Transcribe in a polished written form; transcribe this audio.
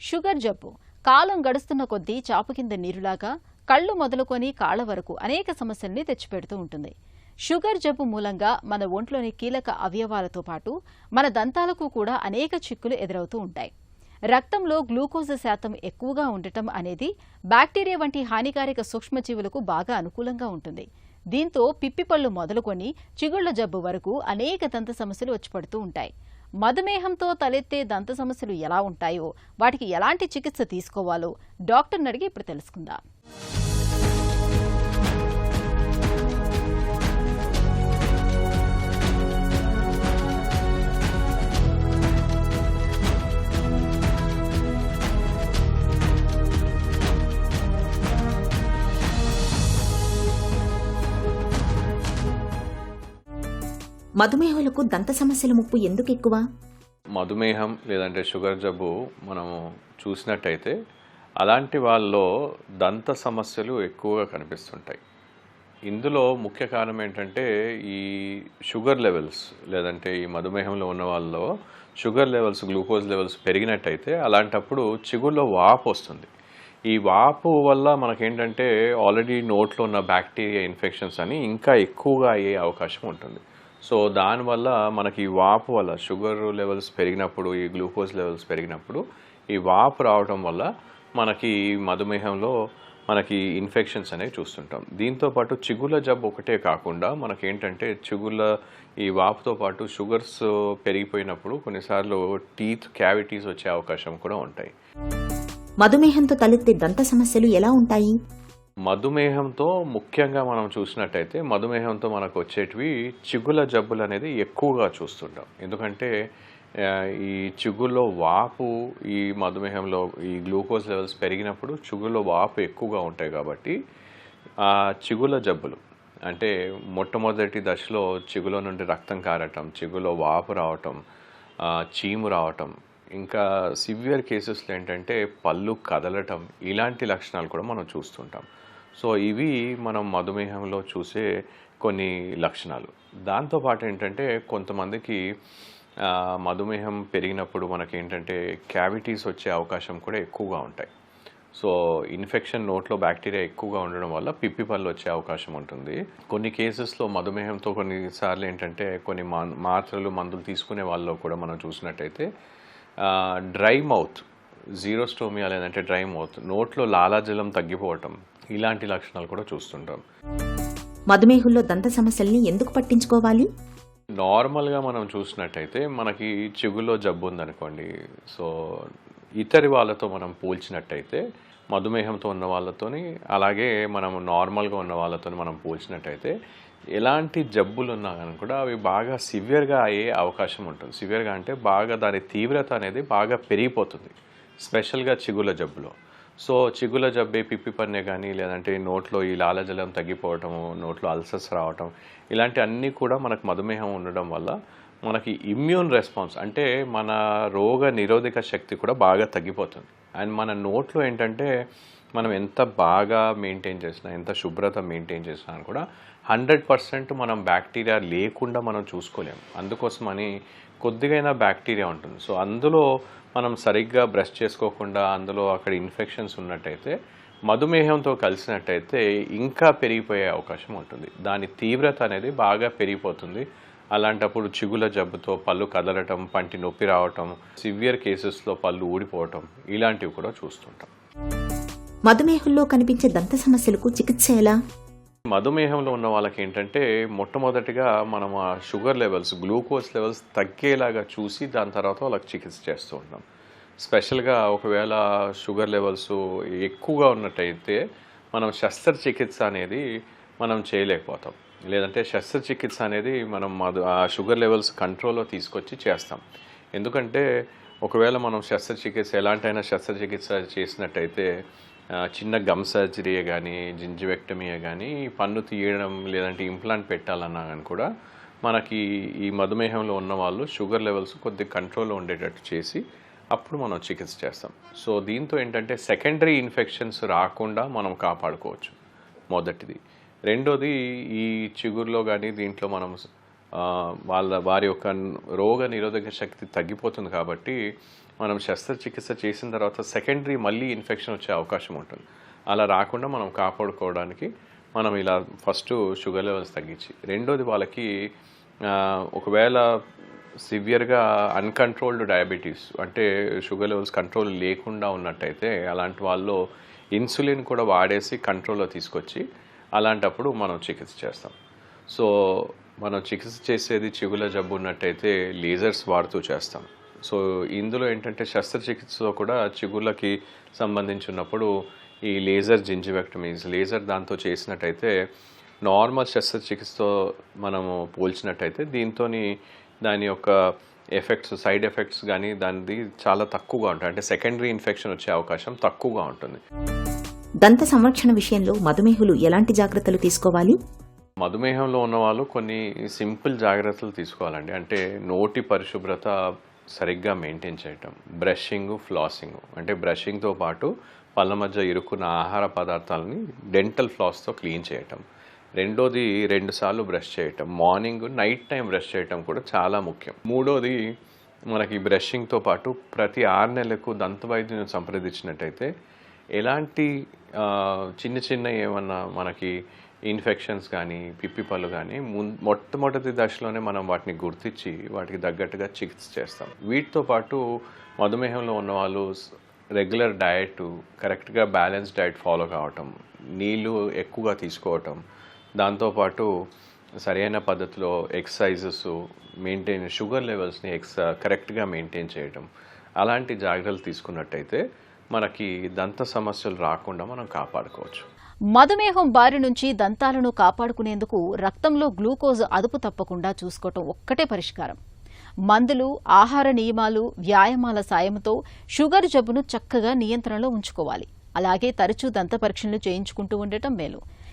Sugar జబ్బు కాలం గడుస్తున్న కొద్దీ చాప కింద నీరులాగా కళ్ళు మొదలుకొని కాళ్ల వరకు అనేక సమస్యల్ని తెచ్చిపెడుతూ ఉంటుంది. షుగర్ జబ్బు మూలంగా మన ఒంట్లోని కీలక అవయవాలతో పాటు మన దంతాలకు కూడా అనేక చిక్కులు ఎదురవుతూ ఉంటాయి. రక్తంలో గ్లూకోజ్ శాతం ఎక్కువగా ఉండటం అనేది బ్యాక్టీరియా వంటి హానికారక సూక్ష్మజీవులకు బాగా అనుకూలంగా ఉంటుంది. దీంతో పిప్పిపళ్ళు మొదలుకొని చిగుళ్ల జబ్బు వరకు అనేక దంత సమస్యలు వచ్చిపడుతూ ఉంటాయి. మధుమేహంతో తలెత్తే దంత సమస్యలు ఎలా ఉంటాయో, వాటికి ఎలాంటి చికిత్స తీసుకోవాలో డాక్టర్ని అడిగి ఇప్పుడు తెలుసుకుందాం. మధుమేహులకు దంత సమస్యల ముప్పు ఎందుకు ఎక్కువ? మధుమేహం లేదంటే షుగర్ జబ్బు మనము చూసినట్టయితే అలాంటి వాళ్ళలో దంత సమస్యలు ఎక్కువగా కనిపిస్తుంటాయి. ఇందులో ముఖ్య కారణం ఏంటంటే ఈ షుగర్ లెవెల్స్ లేదంటే ఈ మధుమేహంలో ఉన్న వాళ్ళలో షుగర్ లెవెల్స్, గ్లూకోజ్ లెవెల్స్ పెరిగినట్టయితే అలాంటప్పుడు చిగుళ్ళలో వాపు వస్తుంది. ఈ వాపు వల్ల మనకేంటంటే ఆల్రెడీ నోట్లో ఉన్న బ్యాక్టీరియా ఇన్ఫెక్షన్స్ అని ఇంకా ఎక్కువగా అయ్యే అవకాశం ఉంటుంది. సో దానివల్ల మనకి ఈ వాపు వల్ల షుగర్ లెవెల్స్ పెరిగినప్పుడు, ఈ గ్లూకోజ్ లెవెల్స్ పెరిగినప్పుడు ఈ వాపు రావడం వల్ల మనకి మధుమేహంలో మనకి ఇన్ఫెక్షన్స్ అనేవి చూస్తుంటాం. దీంతోపాటు చిగుళ్ళ జబ్బు ఒకటే కాకుండా మనకేంటంటే చిగుళ్ళ ఈ వాపుతో పాటు షుగర్స్ పెరిగిపోయినప్పుడు కొన్నిసార్లు టీత్ క్యావిటీస్ వచ్చే అవకాశం కూడా ఉంటాయి. మధుమేహంతో తలెత్తే దంత సమస్యలు ఎలా ఉంటాయి? మధుమేహంతో ముఖ్యంగా మనం చూసినట్టయితే మధుమేహంతో మనకు వచ్చేటివి చిగుళ్ళ జబ్బులు అనేది ఎక్కువగా చూస్తుంటాం. ఎందుకంటే ఈ చిగుళ్ళలో వాపు ఈ మధుమేహంలో ఈ గ్లూకోజ్ లెవెల్స్ పెరిగినప్పుడు చిగుళ్ళలో వాపు ఎక్కువగా ఉంటాయి కాబట్టి ఆ చిగుళ్ళ జబ్బులు అంటే మొట్టమొదటి దశలో చిగుళ్ళ నుండి రక్తం కారటం, చిగుళ్ళలో వాపు రావటం, చీము రావటం, ఇంకా సివియర్ కేసెస్లో ఏంటంటే పళ్ళు కదలటం, ఇలాంటి లక్షణాలు కూడా మనం చూస్తుంటాం. సో ఇవి మనం మధుమేహంలో చూసే కొన్ని లక్షణాలు. దాంతోపాటు ఏంటంటే కొంతమందికి మధుమేహం పెరిగినప్పుడు మనకేంటంటే క్యావిటీస్ వచ్చే అవకాశం కూడా ఎక్కువగా ఉంటాయి. సో ఇన్ఫెక్షన్ నోట్లో బ్యాక్టీరియా ఎక్కువగా ఉండడం వల్ల పిప్పి పళ్ళు వచ్చే అవకాశం ఉంటుంది. కొన్ని కేసెస్లో మధుమేహంతో కొన్నిసార్లు ఏంటంటే కొన్ని మాత్రలు, మందులు తీసుకునే వాళ్ళలో కూడా మనం చూసినట్టయితే డ్రై మౌత్, జీరోస్టోమియా లేదంటే డ్రై మౌత్, నోట్లో లాలాజలం తగ్గిపోవటం, ఇలాంటి లక్షణాలు కూడా చూస్తుంటాం. మధుమేహుల్లో దంత సమస్యల్ని ఎందుకు పట్టించుకోవాలి? నార్మల్గా మనం చూసినట్టయితే మనకి చిగుల్లో జబ్బు ఉందనుకోండి, సో ఇతరి వాళ్ళతో మనం పోల్చినట్టయితే మధుమేహంతో ఉన్న వాళ్ళతోని అలాగే మనం నార్మల్గా ఉన్న వాళ్ళతో మనం పోల్చినట్టయితే ఎలాంటి జబ్బులు ఉన్నా కానీ కూడా అవి బాగా సివియర్గా అయ్యే అవకాశం ఉంటుంది. సివియర్గా అంటే బాగా దాని తీవ్రత అనేది బాగా పెరిగిపోతుంది, స్పెషల్గా చిగుళ్ళ జబ్బులో. సో చిగుళ్ళ జబ్బే పిప్పి పన్నే కానీ లేదంటే నోట్లో ఈ లాలజలం తగ్గిపోవటము, నోట్లో అల్సర్స్ రావటం, ఇలాంటి అన్నీ కూడా మనకు మధుమేహం ఉండడం వల్ల మనకి ఇమ్యూన్ రెస్పాన్స్ అంటే మన రోగ నిరోధక శక్తి కూడా బాగా తగ్గిపోతుంది. అండ్ మన నోట్లో ఏంటంటే మనం ఎంత బాగా మెయింటైన్ చేసినా, ఎంత శుభ్రత మెయింటైన్ చేసినా కూడా 100% మనం బ్యాక్టీరియా లేకుండా మనం చూసుకోలేము. అందుకోసమని కొద్దిగైనా బ్యాక్టీరియా ఉంటుంది. సో అందులో మనం సరిగ్గా బ్రష్ చేసుకోకుండా అందులో అక్కడ ఇన్ఫెక్షన్స్ ఉన్నట్టయితే మధుమేహంతో కలిసినట్టయితే ఇంకా పెరిగిపోయే అవకాశం ఉంటుంది. దాని తీవ్రత అనేది బాగా పెరిగిపోతుంది. అలాంటప్పుడు చిగుళ్ళ జబ్బుతో పళ్ళు కదలటం, పంటి నొప్పి రావటం, సివియర్ కేసెస్లో పళ్ళు ఊడిపోవటం, ఇలాంటివి కూడా చూస్తుంటాం. మధుమేహంలో కనిపించే దంత సమస్యలకు చికిత్స ఎలా? మధుమేహంలో ఉన్న వాళ్ళకి ఏంటంటే మొట్టమొదటిగా మనం ఆ షుగర్ లెవెల్స్, గ్లూకోజ్ లెవెల్స్ తగ్గేలాగా చూసి దాని తర్వాత వాళ్ళకి చికిత్స చేస్తూ ఉంటాం. స్పెషల్గా ఒకవేళ షుగర్ లెవెల్స్ ఎక్కువగా ఉన్నట్టయితే మనం శస్త్రచికిత్స అనేది మనం చేయలేకపోతాం. లేదంటే శస్త్రచికిత్స అనేది మనం ఆ షుగర్ లెవెల్స్ కంట్రోల్లో తీసుకొచ్చి చేస్తాం. ఎందుకంటే ఒకవేళ మనం శస్త్రచికిత్స ఎలాంటైనా శస్త్రచికిత్స చేసినట్టయితే చిన్న గమ్ సర్జరీయే కానీ, జింజివెక్టమీయే కానీ, పన్ను తీయడం లేదంటే ఇంప్లాంట్ పెట్టాలన్నా కానీ కూడా మనకి ఈ మధుమేహంలో ఉన్న వాళ్ళు షుగర్ లెవెల్స్ కొద్దిగా కంట్రోల్లో ఉండేటట్టు చేసి అప్పుడు మనం చికిత్స చేస్తాం. సో దీంతో ఏంటంటే సెకండరీ ఇన్ఫెక్షన్స్ రాకుండా మనం కాపాడుకోవచ్చు, మొదటిది. రెండోది ఈ చిగురులో కానీ దీంట్లో మనం వారి యొక్క రోగ నిరోధక శక్తి తగ్గిపోతుంది కాబట్టి మనం శస్త్రచికిత్స చేసిన తర్వాత సెకండరీ మళ్ళీ ఇన్ఫెక్షన్ వచ్చే అవకాశం ఉంటుంది. అలా రాకుండా మనం కాపాడుకోవడానికి మనం ఇలా ఫస్ట్ షుగర్ లెవెల్స్ తగ్గించి, రెండోది వాళ్ళకి ఒకవేళ సివియర్గా అన్కంట్రోల్డ్ డయాబెటీస్ అంటే షుగర్ లెవెల్స్ కంట్రోల్ లేకుండా ఉన్నట్టయితే అలాంటి వాళ్ళు ఇన్సులిన్ కూడా వాడేసి కంట్రోల్లో తీసుకొచ్చి అలాంటప్పుడు మనం చికిత్స చేస్తాం. సో మనం చికిత్స చేసేది చిగుళ్ళ జబ్బు ఉన్నట్టయితే లేజర్స్ వాడుతూ చేస్తాం. సో ఇందులో ఏంటంటే శస్త్రచికిత్సలో కూడా చిగుళ్ళకి సంబంధించినప్పుడు ఈ లేజర్ జింజివెక్టమీస్ లేజర్ దాంతో చేసినట్టయితే నార్మల్ శస్త్రచికిత్సతో మనము పోల్చినట్టయితే దాని యొక్క ఎఫెక్ట్స్ సైడ్ ఎఫెక్ట్స్ కానీ దానిది చాలా తక్కువగా ఉంటాయి. అంటే సెకండరీ ఇన్ఫెక్షన్ వచ్చే అవకాశం తక్కువగా ఉంటుంది. దంత సంరక్షణ విషయంలో మధుమేహులు ఎలాంటి జాగ్రత్తలు తీసుకోవాలి? మధుమేహంలో ఉన్న వాళ్ళు కొన్ని సింపుల్ జాగ్రత్తలు తీసుకోవాలండి. అంటే నోటి పరిశుభ్రత సరిగ్గా మెయింటైన్ చేయటం, బ్రషింగ్, ఫ్లాసింగ్. అంటే బ్రషింగ్తో పాటు పళ్ళ మధ్య ఇరుక్కున్న ఆహార పదార్థాలని డెంటల్ ఫ్లాస్తో క్లీన్ చేయటం. రెండోది 2 సార్లు బ్రష్ చేయటం, మార్నింగ్ నైట్ టైం బ్రష్ చేయటం కూడా చాలా ముఖ్యం. మూడోది మనకి బ్రషింగ్తో పాటు ప్రతి 6 నెలలకు దంత వైద్యుని సంప్రదించినట్టయితే ఎలాంటి చిన్న ఏమన్నా మనకి ఇన్ఫెక్షన్స్ కానీ పిప్పి పళ్ళు కానీ మొట్టమొదటి దశలోనే మనం వాటిని గుర్తించి వాటికి తగ్గట్టుగా చికిత్స చేస్తాం. వీటితో పాటు మధుమేహంలో ఉన్నవాళ్ళు రెగ్యులర్ డయట్, కరెక్ట్గా బ్యాలెన్స్ డయట్ ఫాలో కావటం, నీళ్ళు ఎక్కువగా తీసుకోవటం, దాంతోపాటు సరైన పద్ధతిలో ఎక్సర్సైజెస్ షుగర్ లెవెల్స్ని కరెక్ట్గా మెయింటైన్ చేయటం, అలాంటి జాగ్రత్తలు తీసుకున్నట్టయితే మనకి దంత సమస్యలు రాకుండా మనం కాపాడుకోవచ్చు. మధుమేహం బారి నుంచి దంతాలను కాపాడుకునేందుకు రక్తంలో గ్లూకోజ్ అదుపు తప్పకుండా చూసుకోవటం ఒక్కటే పరిష్కారం. మందులు, ఆహార నియమాలు, వ్యాయామాల సాయంతో షుగర్ జబ్బును చక్కగా నియంత్రణలో ఉంచుకోవాలి. అలాగే తరచూ దంత పరీక్షలు చేయించుకుంటూ ఉండటం మేలు.